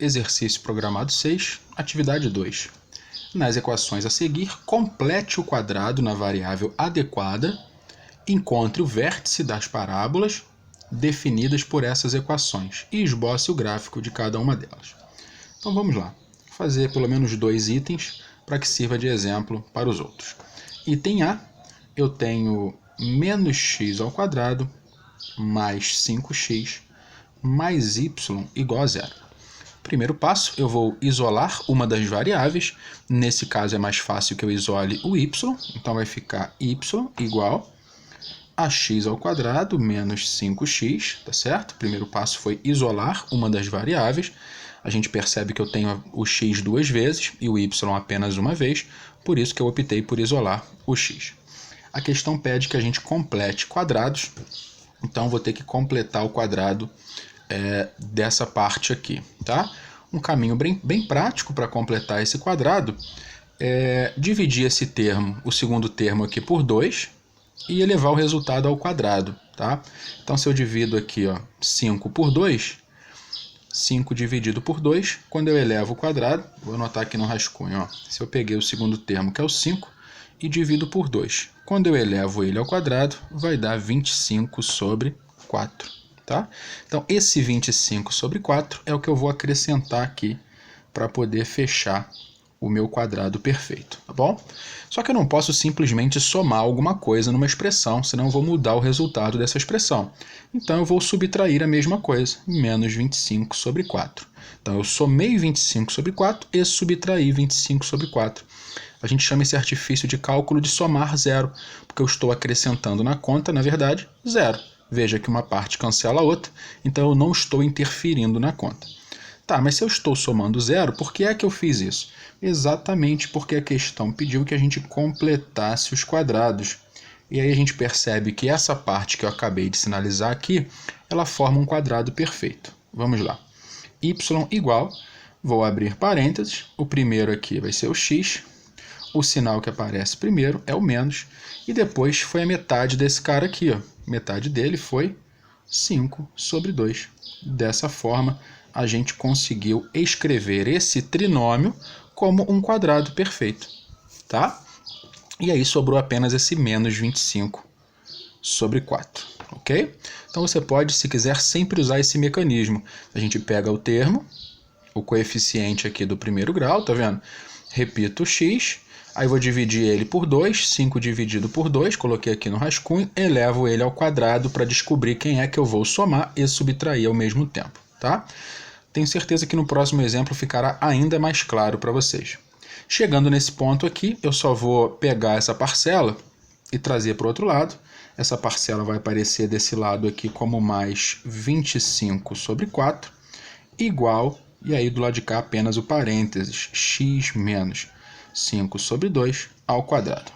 Exercício programado 6, atividade 2. Nas equações a seguir, complete o quadrado na variável adequada, encontre o vértice das parábolas definidas por essas equações e esboce o gráfico de cada uma delas. Então vamos lá, fazer pelo menos 2 itens para que sirva de exemplo para os outros. Item A, eu tenho menos x ao quadrado mais 5x mais y igual a zero. Primeiro passo, eu vou isolar uma das variáveis. Nesse caso é mais fácil que eu isole o y, então vai ficar y igual a x ao quadrado menos 5x, tá certo? O primeiro passo foi isolar uma das variáveis. A gente percebe que eu tenho o x duas vezes e o y apenas uma vez, por isso que eu optei por isolar o x. A questão pede que a gente complete quadrados, então vou ter que completar o quadrado dessa parte aqui, tá? Um caminho bem prático para completar esse quadrado é dividir esse termo, o segundo termo aqui por 2 e elevar o resultado ao quadrado, tá? Então se eu divido aqui, ó, 5 por 2, 5 dividido por 2, quando eu elevo o quadrado, vou anotar aqui no rascunho, ó, se eu peguei o segundo termo, que é o 5, e divido por 2. Quando eu elevo ele ao quadrado, vai dar 25 sobre 4. Tá? Então, esse 25 sobre 4 é o que eu vou acrescentar aqui para poder fechar o meu quadrado perfeito, tá bom? Só que eu não posso simplesmente somar alguma coisa numa expressão, senão eu vou mudar o resultado dessa expressão. Então, eu vou subtrair a mesma coisa, menos 25 sobre 4. Então, eu somei 25 sobre 4 e subtraí 25 sobre 4. A gente chama esse artifício de cálculo de somar zero, porque eu estou acrescentando na conta, na verdade, zero. Veja que uma parte cancela a outra, então eu não estou interferindo na conta. Tá, mas se eu estou somando zero, por que é que eu fiz isso? Exatamente porque a questão pediu que a gente completasse os quadrados. E aí a gente percebe que essa parte que eu acabei de sinalizar aqui, ela forma um quadrado perfeito. Vamos lá. Y igual, vou abrir parênteses, o primeiro aqui vai ser o x, o sinal que aparece primeiro é o menos, e depois foi a metade desse cara aqui, ó. Metade dele foi 5 sobre 2. Dessa forma, a gente conseguiu escrever esse trinômio como um quadrado perfeito, tá? E aí sobrou apenas esse menos 25 sobre 4, ok? Então você pode, se quiser, sempre usar esse mecanismo. A gente pega o termo, o coeficiente aqui do primeiro grau, tá vendo? Repito o x, aí vou dividir ele por 2, 5 dividido por 2, coloquei aqui no rascunho, elevo ele ao quadrado para descobrir quem é que eu vou somar e subtrair ao mesmo tempo, tá? Tenho certeza que no próximo exemplo ficará ainda mais claro para vocês. Chegando nesse ponto aqui, eu só vou pegar essa parcela e trazer para o outro lado. Essa parcela vai aparecer desse lado aqui como mais 25 sobre 4, igual, e aí do lado de cá apenas o parênteses, x menos 5 sobre 2 ao quadrado.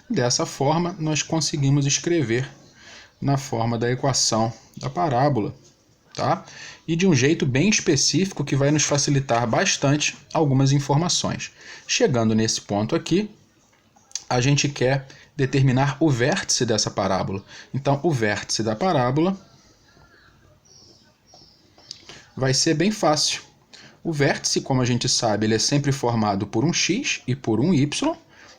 Dessa forma, nós conseguimos escrever na forma da equação da parábola, tá? E de um jeito bem específico que vai nos facilitar bastante algumas informações. Chegando nesse ponto aqui, a gente quer determinar o vértice dessa parábola. Então, o vértice da parábola vai ser bem fácil. O vértice, como a gente sabe, ele é sempre formado por um x e por um y,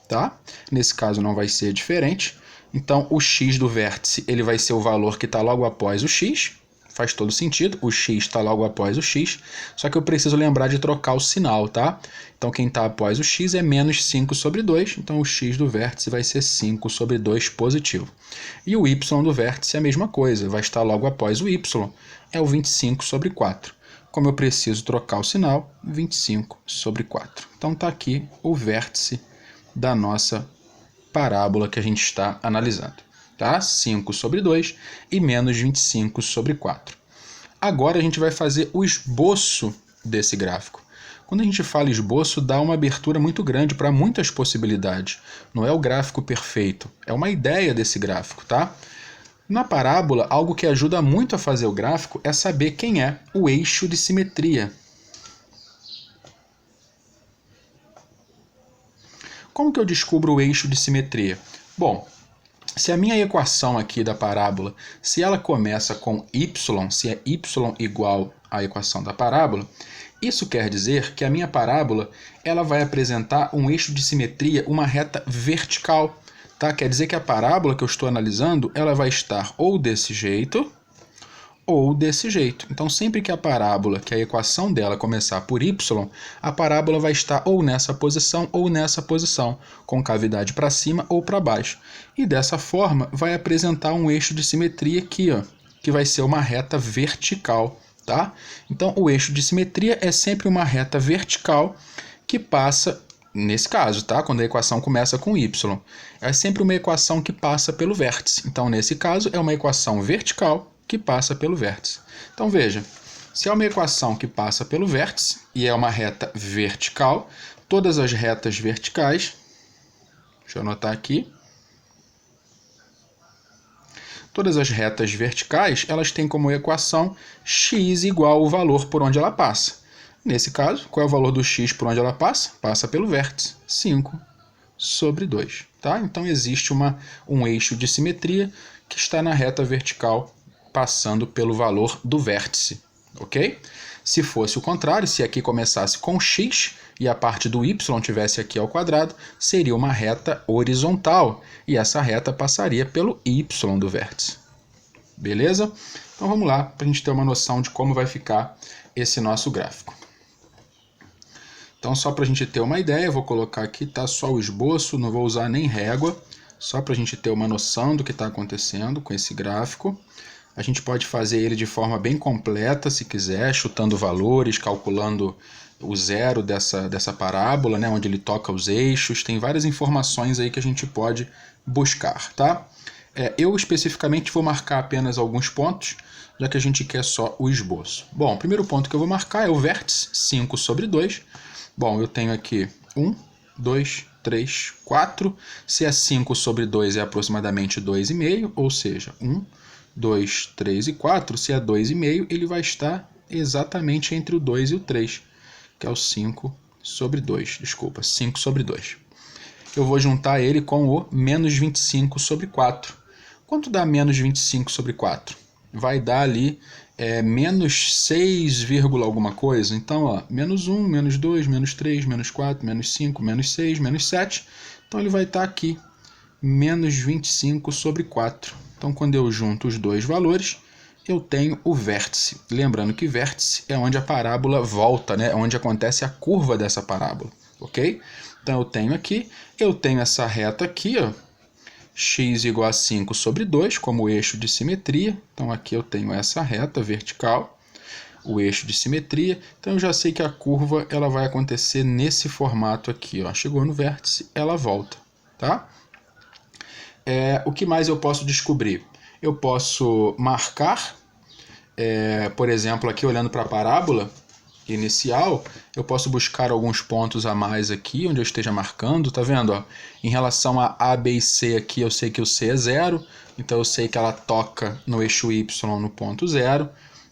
tá? Nesse caso não vai ser diferente. Então, o x do vértice ele vai ser o valor que está logo após o x. Faz todo sentido, o x está logo após o x, só que eu preciso lembrar de trocar o sinal, tá? Então, quem está após o x é menos 5 sobre 2, então o x do vértice vai ser 5 sobre 2 positivo. E o y do vértice é a mesma coisa, vai estar logo após o y, é o 25 sobre 4. Como eu preciso trocar o sinal, 25 sobre 4. Então está aqui o vértice da nossa parábola que a gente está analisando. Tá? 5 sobre 2 e menos 25 sobre 4. Agora a gente vai fazer o esboço desse gráfico. Quando a gente fala esboço, dá uma abertura muito grande para muitas possibilidades. Não é o gráfico perfeito, é uma ideia desse gráfico, tá? Na parábola, algo que ajuda muito a fazer o gráfico é saber quem é o eixo de simetria. Como que eu descubro o eixo de simetria? Bom, se a minha equação aqui da parábola, se ela começa com y, se é y igual à equação da parábola, Isso quer dizer que a minha parábola ela vai apresentar um eixo de simetria, uma reta vertical. Tá? Quer dizer que a parábola que eu estou analisando ela vai estar ou desse jeito ou desse jeito. Então, sempre que a parábola, que a equação dela começar por y, a parábola vai estar ou nessa posição, com cavidade para cima ou para baixo. E dessa forma, vai apresentar um eixo de simetria aqui, ó, que vai ser uma reta vertical. Tá? Então, o eixo de simetria é sempre uma reta vertical que passa, nesse caso, tá? Quando a equação começa com y, é sempre uma equação que passa pelo vértice. Então, nesse caso, é uma equação vertical que passa pelo vértice. Então, veja, se é uma equação que passa pelo vértice e é uma reta vertical, todas as retas verticais, deixa eu anotar aqui, todas as retas verticais, elas têm como equação x igual ao valor por onde ela passa. Nesse caso, qual é o valor do x por onde ela passa? Passa pelo vértice, 5/2. Tá? Então, existe um eixo de simetria que está na reta vertical passando pelo valor do vértice. Ok? Se fosse o contrário, se aqui começasse com x e a parte do y tivesse aqui ao quadrado, seria uma reta horizontal e essa reta passaria pelo y do vértice. Beleza? Então vamos lá para a gente ter uma noção de como vai ficar esse nosso gráfico. Então só para a gente ter uma ideia, eu vou colocar aqui, tá, só o esboço, não vou usar nem régua, só para a gente ter uma noção do que está acontecendo com esse gráfico. A gente pode fazer ele de forma bem completa, se quiser, chutando valores, calculando o zero dessa parábola, né, onde ele toca os eixos. Tem várias informações aí que a gente pode buscar, tá? Eu especificamente vou marcar apenas alguns pontos, já que a gente quer só o esboço. Bom, o primeiro ponto que eu vou marcar é o vértice, 5/2. Bom, eu tenho aqui 1, 2, 3, 4. Se é 5/2 é aproximadamente 2,5, ou seja, 1, 2, 3 e 4, se é 2,5, ele vai estar exatamente entre o 2 e o 3, que é o 5/2, desculpa, 5/2. Eu vou juntar ele com o menos 25/4. Quanto dá menos 25/4? Vai dar ali menos 6, alguma coisa. Então, ó, menos 1, menos 2, menos 3, menos 4, menos 5, menos 6, menos 7. Então, ele vai estar aqui, menos 25/4. Então, quando eu junto os dois valores, eu tenho o vértice. Lembrando que vértice é onde a parábola volta, né? É onde acontece a curva dessa parábola, ok? Então, eu tenho essa reta aqui, ó, x igual a 5/2, como eixo de simetria. Então, aqui eu tenho essa reta vertical, o eixo de simetria. Então, eu já sei que a curva ela vai acontecer nesse formato aqui, ó. Chegou no vértice, ela volta, tá? O que mais eu posso descobrir? Eu posso marcar, por exemplo, aqui olhando para a parábola inicial, eu posso buscar alguns pontos a mais aqui, onde eu esteja marcando, tá vendo? Ó? Em relação a B e C aqui, eu sei que o C é 0, então eu sei que ela toca no eixo Y no ponto 0,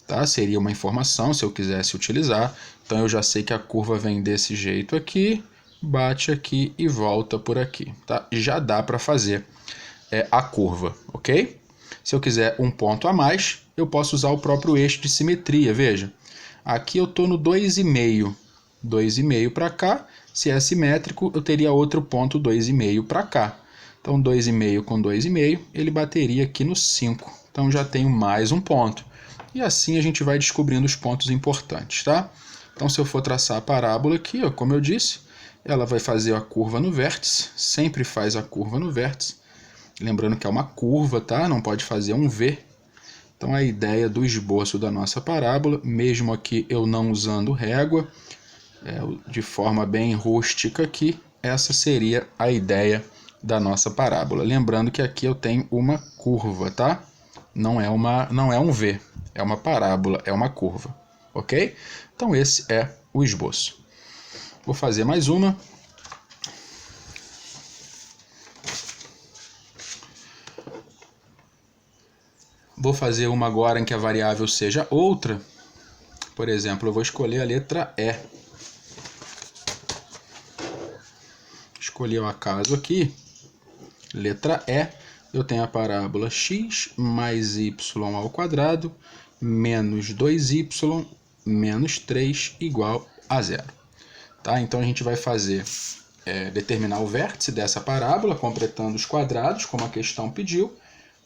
tá? Seria uma informação se eu quisesse utilizar. Então eu já sei que a curva vem desse jeito aqui, bate aqui e volta por aqui, tá? Já dá para fazer a curva, ok? Se eu quiser um ponto a mais, eu posso usar o próprio eixo de simetria, veja. Aqui eu estou no 2,5. 2,5 para cá, se é simétrico, eu teria outro ponto 2,5 para cá. Então 2,5 com 2,5, ele bateria aqui no 5. Então já tenho mais um ponto. E assim a gente vai descobrindo os pontos importantes, tá? Então se eu for traçar a parábola aqui, ó, como eu disse, ela vai fazer a curva no vértice, sempre faz a curva no vértice. Lembrando que é uma curva, tá? Não pode fazer um V. Então, a ideia do esboço da nossa parábola, mesmo aqui eu não usando régua, de forma bem rústica aqui, essa seria a ideia da nossa parábola. Lembrando que aqui eu tenho uma curva, tá? Não é um V, é uma parábola, é uma curva, ok? Então, esse é o esboço. Vou fazer mais uma. Vou fazer uma agora em que a variável seja outra. Por exemplo, eu vou escolher a letra E. Escolhi ao acaso aqui. Letra E. Eu tenho a parábola x mais y ao quadrado menos 2y menos 3 igual a 0. Tá? Então a gente vai fazer, determinar o vértice dessa parábola, completando os quadrados, como a questão pediu,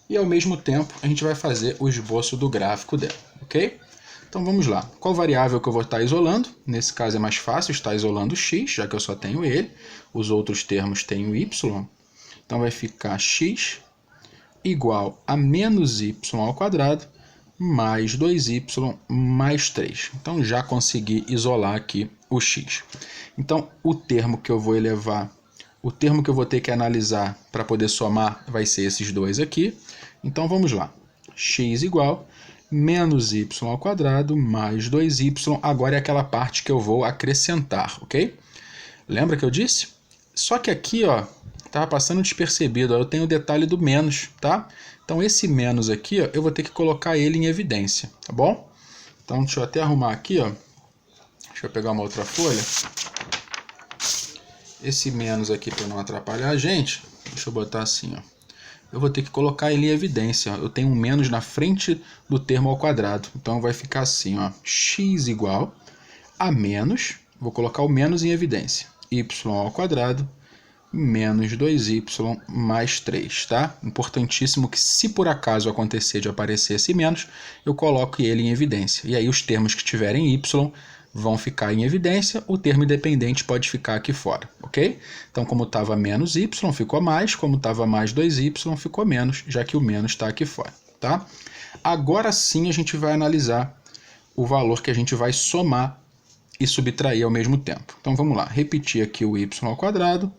e ao mesmo tempo a gente vai fazer o esboço do gráfico dela, ok? Então vamos lá. Qual variável que eu vou estar isolando? Nesse caso é mais fácil estar isolando o x, já que eu só tenho ele. Os outros termos têm o y. Então vai ficar x igual a menos y ao quadrado mais 2y mais 3. Então já consegui isolar aqui o x. Então o termo que eu vou elevar, o termo que eu vou ter que analisar para poder somar vai ser esses dois aqui. Então vamos lá. X igual menos y ao quadrado mais 2y. Agora é aquela parte que eu vou acrescentar, ok? Lembra que eu disse? Só que aqui, ó, estava passando despercebido, ó, eu tenho o detalhe do menos, tá? Então esse menos aqui, ó, eu vou ter que colocar ele em evidência, tá bom? Então deixa eu até arrumar aqui, ó. Deixa eu pegar uma outra folha. Esse menos aqui, para não atrapalhar a gente, deixa eu botar assim, ó. Eu vou ter que colocar ele em evidência. Eu tenho um menos na frente do termo ao quadrado. Então vai ficar assim, ó, x igual a menos, vou colocar o menos em evidência, y ao quadrado menos 2y mais 3, tá? Importantíssimo que se por acaso acontecer de aparecer esse menos, eu coloco ele em evidência. E aí os termos que tiverem y vão ficar em evidência, o termo independente pode ficar aqui fora, ok? Então, como estava menos y, ficou mais, como estava mais 2y, ficou menos, já que o menos está aqui fora, tá? Agora sim a gente vai analisar o valor que a gente vai somar e subtrair ao mesmo tempo. Então, vamos lá, repetir aqui o y ao quadrado,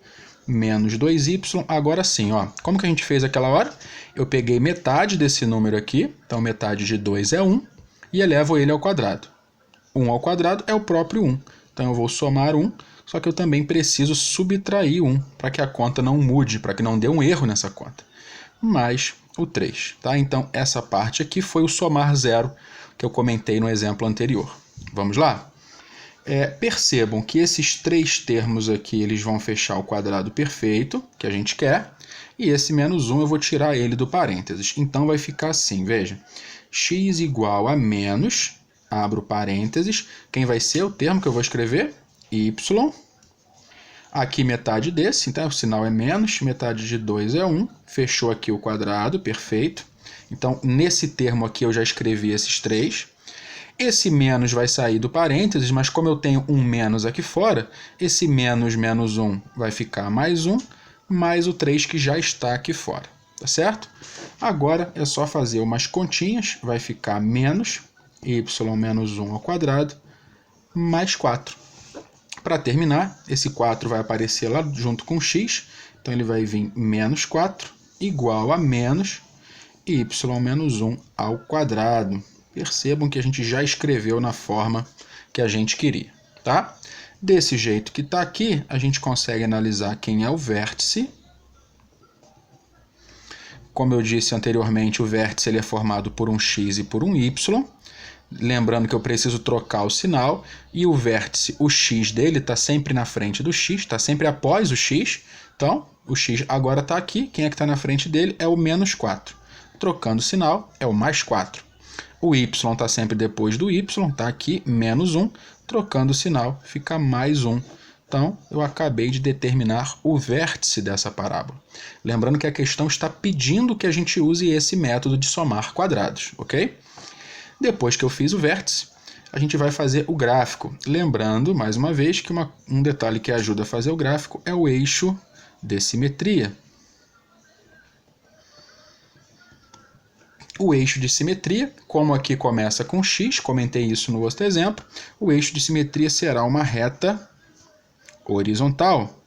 menos 2y, agora sim, ó, como que a gente fez aquela hora? Eu peguei metade desse número aqui, então metade de 2 é 1, e elevo ele ao quadrado. 1 ao quadrado é o próprio 1. Então eu vou somar 1, só que eu também preciso subtrair 1, para que a conta não mude, para que não dê um erro nessa conta. Mais o 3. Tá? Então essa parte aqui foi o somar zero, que eu comentei no exemplo anterior. Vamos lá? Percebam que esses três termos aqui eles vão fechar o quadrado perfeito, que a gente quer, e esse menos 1 eu vou tirar ele do parênteses. Então vai ficar assim, veja, x igual a menos, abro parênteses, quem vai ser o termo que eu vou escrever? Y. Aqui metade desse, então o sinal é menos, metade de 2 é 1, fechou aqui o quadrado, perfeito. Então nesse termo aqui eu já escrevi esses três. Esse menos vai sair do parênteses, mas como eu tenho um menos aqui fora, esse menos menos 1 vai ficar mais 1, mais o 3 que já está aqui fora, tá certo? Agora é só fazer umas continhas, vai ficar menos y menos 1 ao quadrado, mais 4. Para terminar, esse 4 vai aparecer lá junto com x, então ele vai vir menos 4, igual a menos y menos 1 ao quadrado. Percebam que a gente já escreveu na forma que a gente queria, tá? Desse jeito que está aqui, a gente consegue analisar quem é o vértice. Como eu disse anteriormente, o vértice ele é formado por um x e por um y. Lembrando que eu preciso trocar o sinal, e o vértice, o x dele está sempre na frente do x, está sempre após o x. Então, o x agora está aqui, quem é que está na frente dele é o menos 4. Trocando o sinal, é o mais 4. O y está sempre depois do y, está aqui, menos 1. Trocando o sinal, fica mais 1. Então, eu acabei de determinar o vértice dessa parábola. Lembrando que a questão está pedindo que a gente use esse método de somar quadrados, ok? Depois que eu fiz o vértice, a gente vai fazer o gráfico. Lembrando, mais uma vez, que um detalhe que ajuda a fazer o gráfico é o eixo de simetria. O eixo de simetria, como aqui começa com x, comentei isso no outro exemplo, o eixo de simetria será uma reta horizontal,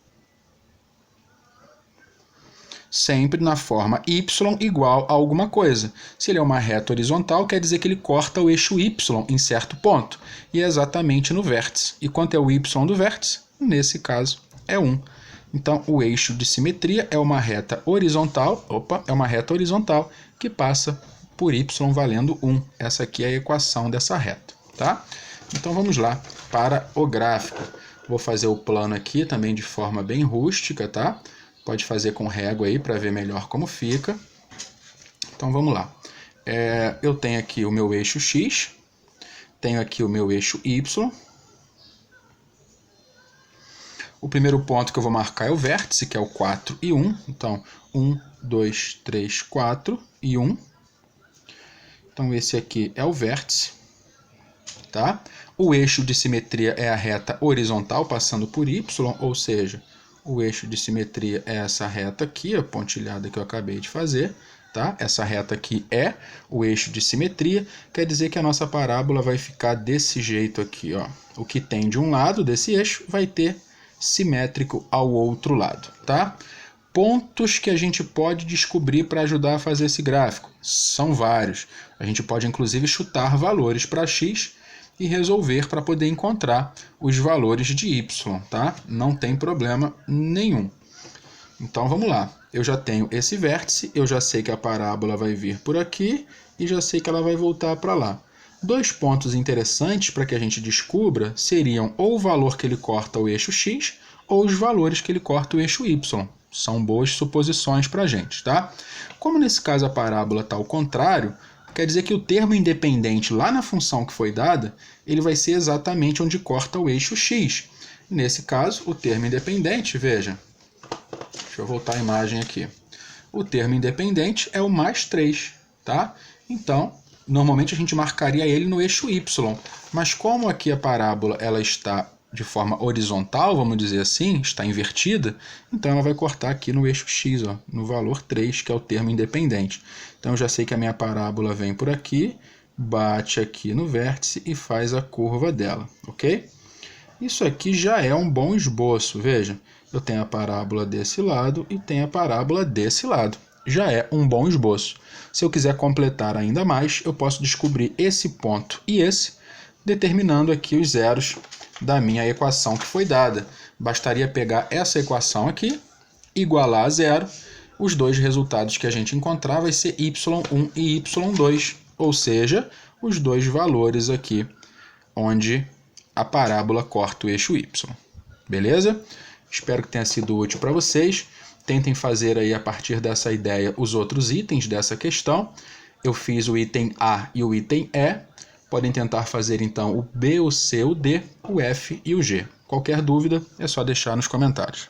sempre na forma y igual a alguma coisa. Se ele é uma reta horizontal, quer dizer que ele corta o eixo y em certo ponto, e é exatamente no vértice. E quanto é o y do vértice? Nesse caso, é 1. Então, o eixo de simetria é uma reta horizontal, que passa por y valendo 1. Essa aqui é a equação dessa reta, tá? Então, vamos lá para o gráfico. Vou fazer o plano aqui também de forma bem rústica, tá? Pode fazer com régua aí para ver melhor como fica. Então, vamos lá. Eu tenho aqui o meu eixo x, tenho aqui o meu eixo Y. O primeiro ponto que eu vou marcar é o vértice, que é o 4 e 1. Então, 1, 2, 3, 4 e 1. Então, esse aqui é o vértice. Tá? O eixo de simetria é a reta horizontal passando por Y, ou seja, o eixo de simetria é essa reta aqui, a pontilhada que eu acabei de fazer. Tá? Essa reta aqui é o eixo de simetria, quer dizer que a nossa parábola vai ficar desse jeito aqui. Ó. O que tem de um lado desse eixo vai ter simétrico ao outro lado. Tá? Pontos que a gente pode descobrir para ajudar a fazer esse gráfico são vários. A gente pode inclusive chutar valores para x e resolver para poder encontrar os valores de y, tá? Não tem problema nenhum. Então vamos lá. Eu já tenho esse vértice, eu já sei que a parábola vai vir por aqui e já sei que ela vai voltar para lá. Dois pontos interessantes para que a gente descubra seriam ou o valor que ele corta o eixo x ou os valores que ele corta o eixo y. São boas suposições para a gente, tá? Como nesse caso a parábola está ao contrário, quer dizer que o termo independente lá na função que foi dada, ele vai ser exatamente onde corta o eixo x. Nesse caso, o termo independente, veja, deixa eu voltar a imagem aqui. O termo independente é o mais 3, tá? Então, normalmente a gente marcaria ele no eixo y, mas como aqui a parábola ela está de forma horizontal, vamos dizer assim, está invertida, então ela vai cortar aqui no eixo x, ó, no valor 3, que é o termo independente. Então eu já sei que a minha parábola vem por aqui, bate aqui no vértice e faz a curva dela, ok? Isso aqui já é um bom esboço, veja, eu tenho a parábola desse lado e tenho a parábola desse lado. Já é um bom esboço. Se eu quiser completar ainda mais, eu posso descobrir esse ponto e esse, determinando aqui os zeros da minha equação que foi dada. Bastaria pegar essa equação aqui, igualar a zero, os dois resultados que a gente encontrar vai ser y1 e y2, ou seja, os dois valores aqui onde a parábola corta o eixo y. Beleza? Espero que tenha sido útil para vocês. Tentem fazer aí a partir dessa ideia os outros itens dessa questão. Eu fiz o item A e o item E. Podem tentar fazer então o B, o C, o D, o F e o G. Qualquer dúvida é só deixar nos comentários.